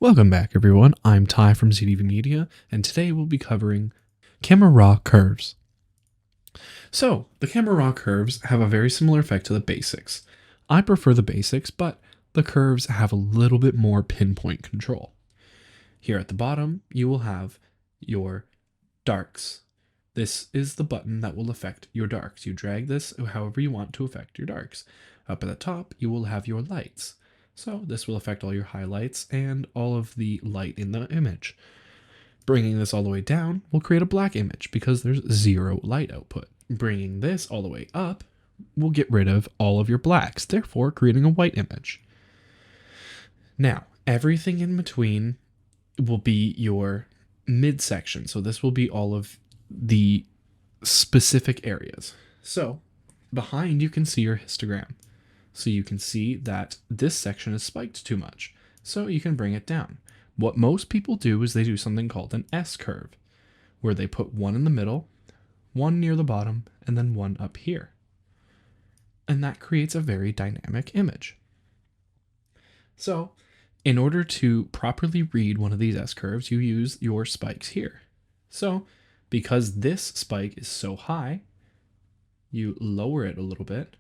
Welcome back, everyone. I'm Ty from ZDV Media, and today we'll be covering camera raw curves. So, the camera raw curves have a very similar effect to the basics. I prefer the basics, but the curves have a little bit more pinpoint control. Here at the bottom, you will have your darks. This is the button that will affect your darks. You drag this however you want to affect your darks. Up at the top, you will have your lights. So this will affect all your highlights and all of the light in the image. Bringing this all the way down will create a black image because there's zero light output. Bringing this all the way up will get rid of all of your blacks, therefore creating a white image. Now, everything in between will be your midsection. So this will be all of the specific areas. So behind you can see your histogram. So you can see that this section is spiked too much. So you can bring it down. What most people do is they do something called an S-curve, where they put one in the middle, one near the bottom, and then one up here. And that creates a very dynamic image. So in order to properly read one of these S-curves, you use your spikes here. So because this spike is so high, you lower it a little bit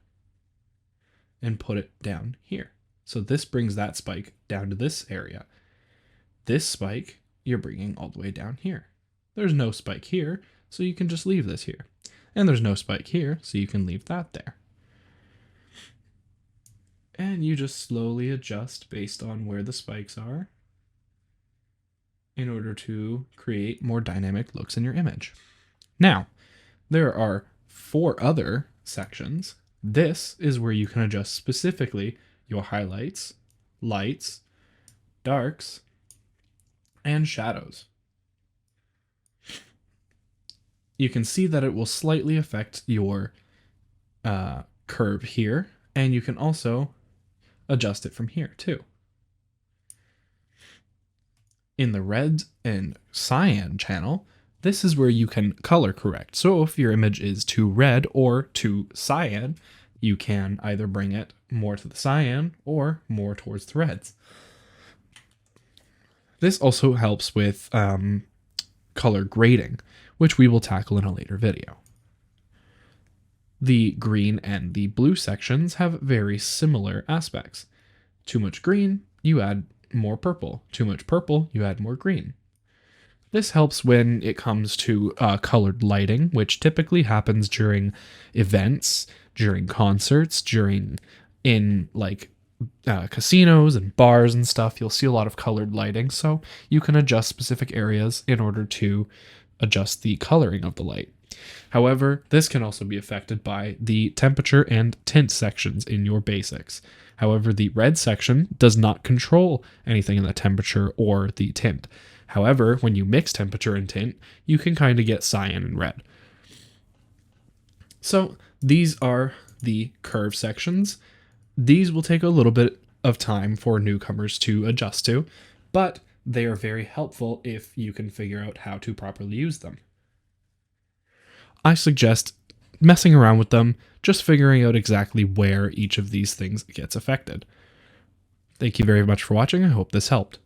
and put it down here. So this brings that spike down to this area. This spike, you're bringing all the way down here. There's no spike here, so you can just leave this here. And there's no spike here, so you can leave that there. And you just slowly adjust based on where the spikes are in order to create more dynamic looks in your image. Now, there are 4 other sections. This is where you can adjust specifically your highlights, lights, darks, and shadows. You can see that it will slightly affect your curve here, and you can also adjust it from here too. In the red and cyan channel, this is where you can color correct. So if your image is too red or too cyan, you can either bring it more to the cyan or more towards the reds. This also helps with color grading, which we will tackle in a later video. The green and the blue sections have very similar aspects. Too much green, you add more purple. Too much purple, you add more green. This helps when it comes to colored lighting, which typically happens during events, during concerts, in casinos and bars and stuff. You'll see a lot of colored lighting, so you can adjust specific areas in order to adjust the coloring of the light. However, this can also be affected by the temperature and tint sections in your basics. However, the red section does not control anything in the temperature or the tint. However, when you mix temperature and tint, you can kind of get cyan and red. So these are the curve sections. These will take a little bit of time for newcomers to adjust to, but they are very helpful if you can figure out how to properly use them. I suggest messing around with them, just figuring out exactly where each of these things gets affected. Thank you very much for watching. I hope this helped.